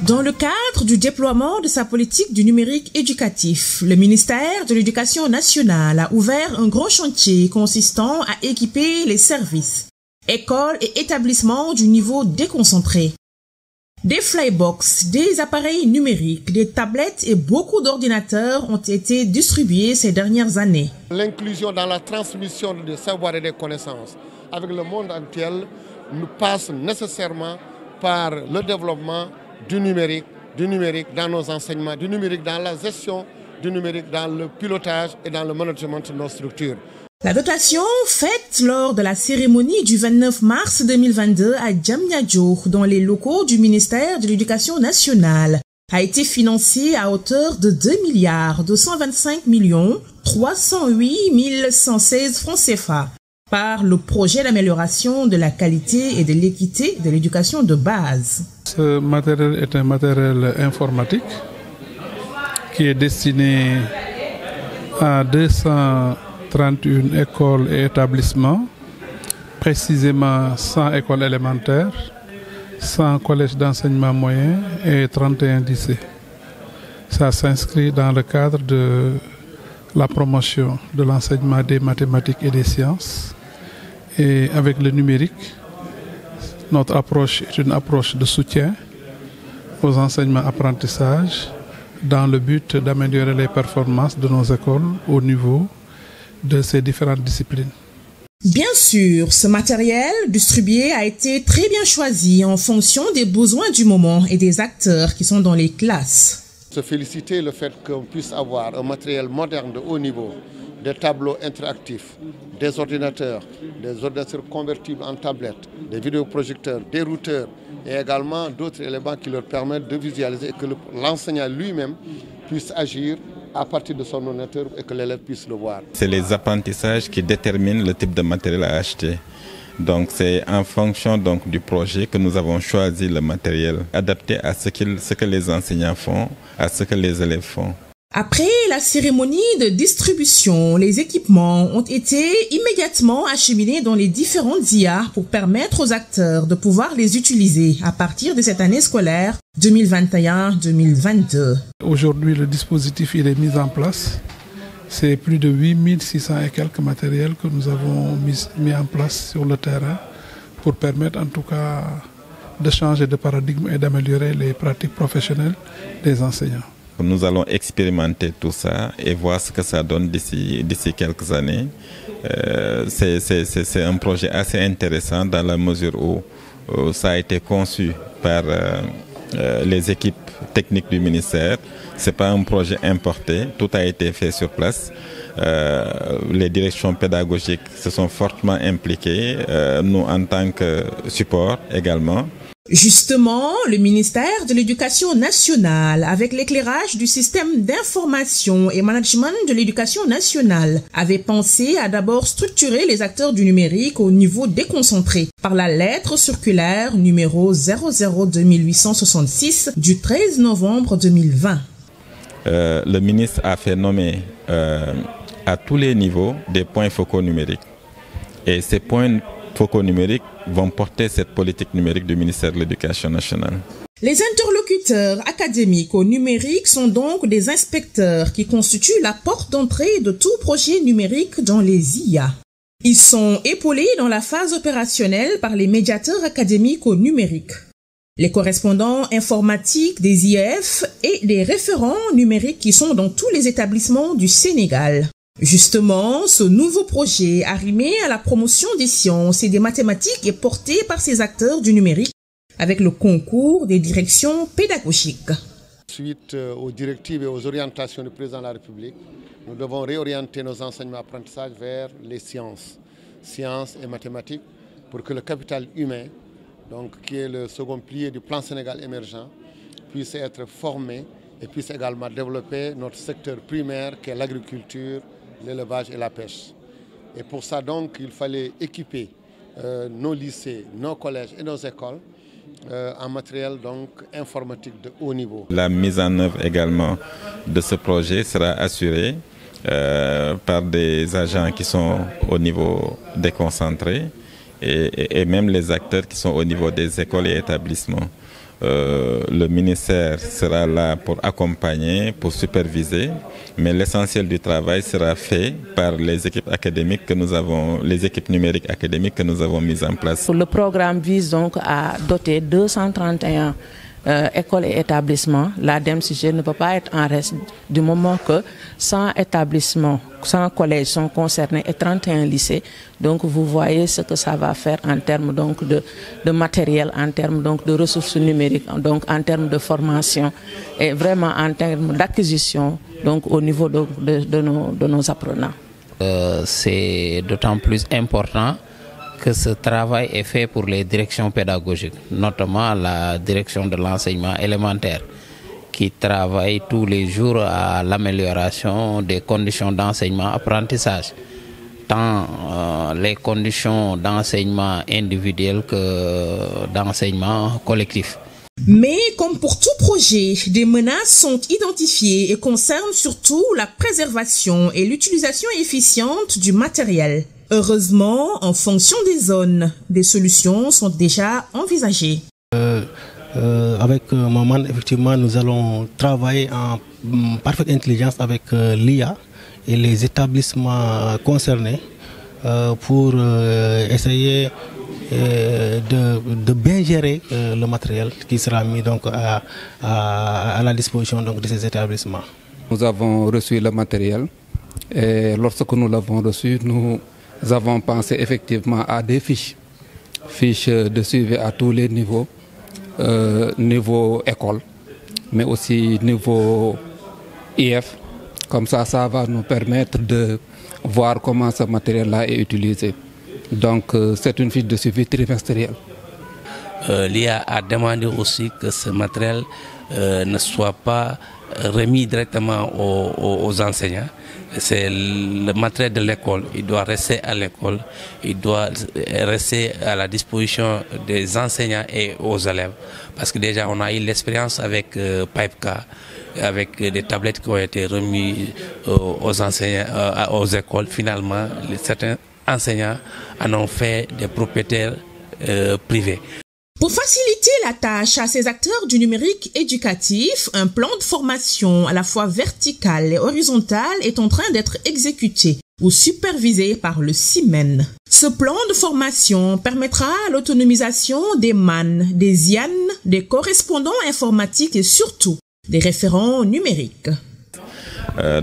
Dans le cadre du déploiement de sa politique du numérique éducatif, le ministère de l'Éducation nationale a ouvert un grand chantier consistant à équiper les services, écoles et établissements du niveau déconcentré. Des flybox, des appareils numériques, des tablettes et beaucoup d'ordinateurs ont été distribués ces dernières années. L'inclusion dans la transmission des savoirs et des connaissances avec le monde actuel nous passe nécessairement par le développement du numérique dans nos enseignements, du numérique dans la gestion, du numérique dans le pilotage et dans le management de nos structures. La dotation faite lors de la cérémonie du 29 mars 2022 à Diamniadio, dans les locaux du ministère de l'Éducation nationale, a été financée à hauteur de 2,225 308 116 francs CFA par le projet d'amélioration de la qualité et de l'équité de l'éducation de base. Ce matériel est un matériel informatique qui est destiné à 231 écoles et établissements, précisément 100 écoles élémentaires, 100 collèges d'enseignement moyen et 31 lycées. Ça s'inscrit dans le cadre de la promotion de l'enseignement des mathématiques et des sciences. Et avec le numérique, notre approche est une approche de soutien aux enseignements-apprentissages dans le but d'améliorer les performances de nos écoles au niveau de ces différentes disciplines. Bien sûr, ce matériel distribué a été très bien choisi en fonction des besoins du moment et des acteurs qui sont dans les classes. Se féliciter le fait qu'on puisse avoir un matériel moderne de haut niveau, des tableaux interactifs, des ordinateurs convertibles en tablettes, des vidéoprojecteurs, des routeurs et également d'autres éléments qui leur permettent de visualiser et que l'enseignant lui-même puisse agir à partir de son ordinateur et que l'élève puisse le voir. C'est les apprentissages qui déterminent le type de matériel à acheter. Donc c'est en fonction du projet que nous avons choisi le matériel adapté à ce que les enseignants font, à ce que les élèves font. Après la cérémonie de distribution, les équipements ont été immédiatement acheminés dans les différentes IA pour permettre aux acteurs de pouvoir les utiliser à partir de cette année scolaire 2021-2022. Aujourd'hui, le dispositif il est mis en place. C'est plus de 8600 et quelques matériels que nous avons mis en place sur le terrain pour permettre en tout cas de changer de paradigme et d'améliorer les pratiques professionnelles des enseignants. Nous allons expérimenter tout ça et voir ce que ça donne d'ici quelques années. C'est un projet assez intéressant dans la mesure où ça a été conçu par les équipes techniques du ministère. Ce n'est pas un projet importé, tout a été fait sur place. Les directions pédagogiques se sont fortement impliquées, nous en tant que support également. Justement, le ministère de l'Éducation nationale, avec l'éclairage du système d'information et management de l'éducation nationale, avait pensé à d'abord structurer les acteurs du numérique au niveau déconcentré par la lettre circulaire numéro 002866 du 13 novembre 2020. Le ministre a fait nommer à tous les niveaux des points focaux numériques. Et ces points focaux numériques vont porter cette politique numérique du ministère de l'Éducation nationale. Les interlocuteurs académiques au numérique sont donc des inspecteurs qui constituent la porte d'entrée de tout projet numérique dans les IA. Ils sont épaulés dans la phase opérationnelle par les médiateurs académiques au numérique, les correspondants informatiques des IEF et les référents numériques qui sont dans tous les établissements du Sénégal. Justement, ce nouveau projet arrimé à la promotion des sciences et des mathématiques est porté par ces acteurs du numérique avec le concours des directions pédagogiques. Suite aux directives et aux orientations du président de la République, nous devons réorienter nos enseignements-apprentissages vers les sciences et mathématiques pour que le capital humain, qui est le second pilier du plan Sénégal émergent, puisse être formé et puisse également développer notre secteur primaire qui est l'agriculture, l'élevage et la pêche. Et pour ça, il fallait équiper nos lycées, nos collèges et nos écoles en matériel informatique de haut niveau. La mise en œuvre également de ce projet sera assurée par des agents qui sont au niveau déconcentré et même les acteurs qui sont au niveau des écoles et établissements. Le ministère sera là pour accompagner, pour superviser, mais l'essentiel du travail sera fait par les équipes académiques que nous avons, les équipes numériques académiques que nous avons mises en place. Le programme vise donc à doter 231 écoles et établissements. La DEMCG ne peut pas être en reste du moment que 100 établissements, 100 collèges sont concernés et 31 lycées. Donc vous voyez ce que ça va faire en termes donc de matériel, en termes donc de ressources numériques, donc en termes de formation et vraiment en termes d'acquisition donc au niveau de nos apprenants. C'est d'autant plus important que ce travail est fait pour les directions pédagogiques, notamment la direction de l'enseignement élémentaire, qui travaille tous les jours à l'amélioration des conditions d'enseignement-apprentissage, tant les conditions d'enseignement individuel que d'enseignement collectif. Mais comme pour tout projet, des menaces sont identifiées et concernent surtout la préservation et l'utilisation efficiente du matériel. Heureusement, en fonction des zones, des solutions sont déjà envisagées. Avec Maman, effectivement, nous allons travailler en parfaite intelligence avec l'IA et les établissements concernés pour essayer de bien gérer le matériel qui sera mis donc à la disposition donc de ces établissements. Nous avons reçu le matériel et lorsque nous l'avons reçu, nous avons pensé effectivement à des fiches de suivi à tous les niveaux, niveau école, mais aussi niveau IF. Comme ça va nous permettre de voir comment ce matériel-là est utilisé. Donc c'est une fiche de suivi trimestrielle. L'IA a demandé aussi que ce matériel ne soit pas remis directement aux enseignants. C'est le matériel de l'école, il doit rester à l'école, il doit rester à la disposition des enseignants et aux élèves. Parce que déjà on a eu l'expérience avec Pipeka, avec des tablettes qui ont été remises aux enseignants, aux écoles. Finalement, certains enseignants en ont fait des propriétaires privés. Pour faciliter la tâche à ces acteurs du numérique éducatif, un plan de formation à la fois vertical et horizontal est en train d'être exécuté ou supervisé par le CIMEN. Ce plan de formation permettra l'autonomisation des MAN, des IAN, des correspondants informatiques et surtout des référents numériques.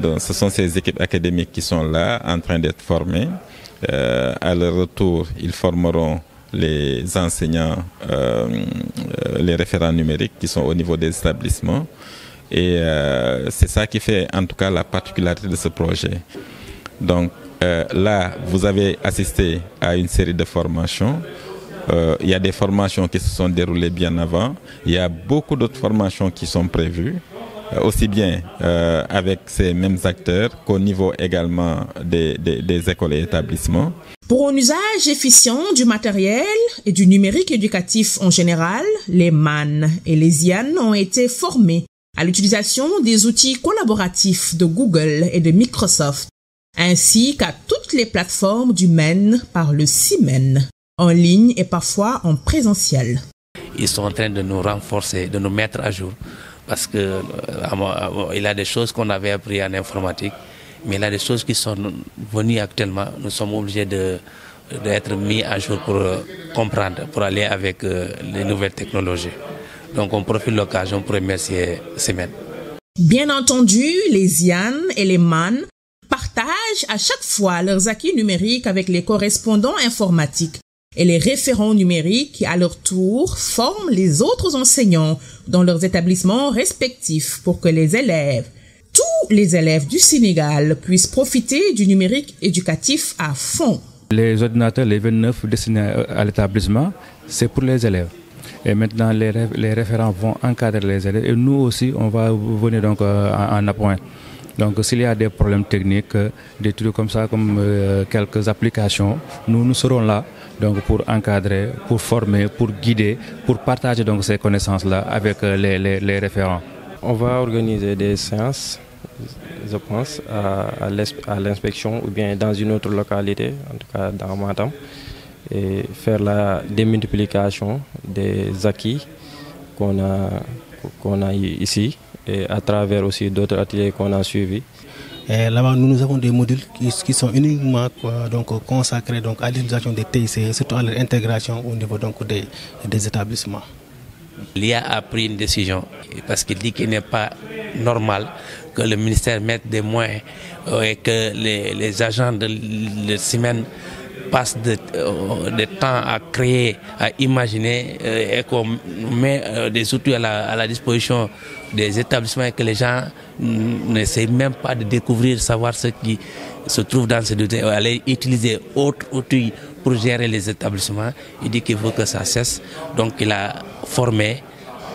Donc, ce sont ces équipes académiques qui sont là en train d'être formées. À leur retour, ils formeront les enseignants, les référents numériques qui sont au niveau des établissements. Et c'est ça qui fait en tout cas la particularité de ce projet. Donc là, vous avez assisté à une série de formations. Il y a des formations qui se sont déroulées bien avant. Il y a beaucoup d'autres formations qui sont prévues, aussi bien avec ces mêmes acteurs qu'au niveau également des écoles et établissements. Pour un usage efficient du matériel et du numérique éducatif en général, les MAN et les IAN ont été formés à l'utilisation des outils collaboratifs de Google et de Microsoft, ainsi qu'à toutes les plateformes du MEN par le CIMEN, en ligne et parfois en présentiel. Ils sont en train de nous renforcer, de nous mettre à jour, parce que il y a des choses qu'on avait appris en informatique, mais il y a des choses qui sont venues actuellement. Nous sommes obligés d'être mis à jour pour comprendre, pour aller avec les nouvelles technologies. Donc on profite de l'occasion pour remercier CIMEN. Bien entendu, les IAN et les MAN partagent à chaque fois leurs acquis numériques avec les correspondants informatiques. Et les référents numériques qui, à leur tour, forment les autres enseignants dans leurs établissements respectifs pour que les élèves, tous les élèves du Sénégal, puissent profiter du numérique éducatif à fond. Les ordinateurs, les 29 destinés à l'établissement, c'est pour les élèves. Et maintenant, les référents vont encadrer les élèves. Et nous aussi, on va venir donc en appoint. Donc s'il y a des problèmes techniques, des trucs comme ça, comme quelques applications, nous serons là donc pour encadrer, pour former, pour guider, pour partager donc ces connaissances-là avec les référents. On va organiser des séances, je pense, à l'inspection ou bien dans une autre localité, en tout cas dans Matam, et faire la démultiplication des acquis qu'on a ici et à travers aussi d'autres ateliers qu'on a suivis. Là-bas, nous avons des modules qui sont uniquement consacrés donc, à l'utilisation des TIC, surtout à leur intégration au niveau donc, des établissements. L'IA a pris une décision parce qu'il dit qu'il n'est pas normal que le ministère mette des moyens et que les agents de SIMEN passent de temps à créer, à imaginer et qu'on met des outils à la disposition des établissements et que les gens n'essayent même pas de découvrir, savoir ce qui se trouve dans ces outils, aller utiliser autres outils pour gérer les établissements. Il dit qu'il veut que ça cesse. Donc il a formé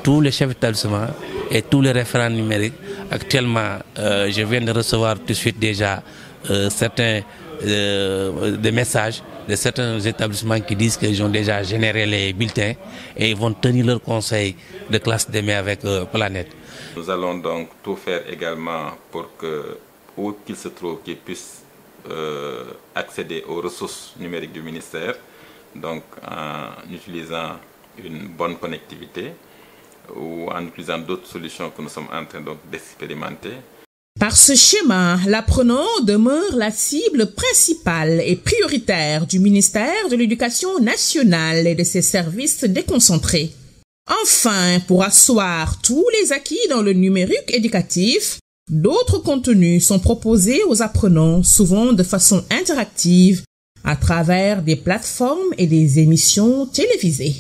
tous les chefs d'établissement et tous les référents numériques. Actuellement, je viens de recevoir tout de suite déjà certains des messages de certains établissements qui disent qu'ils ont déjà généré les bulletins et ils vont tenir leur conseil de classe demain avec Planète. Nous allons donc tout faire également pour que, où qu'ils se trouvent, qu'ils puissent accéder aux ressources numériques du ministère, donc en utilisant une bonne connectivité ou en utilisant d'autres solutions que nous sommes en train d'expérimenter. Par ce schéma, l'apprenant demeure la cible principale et prioritaire du ministère de l'Éducation nationale et de ses services déconcentrés. Enfin, pour asseoir tous les acquis dans le numérique éducatif, d'autres contenus sont proposés aux apprenants, souvent de façon interactive, à travers des plateformes et des émissions télévisées.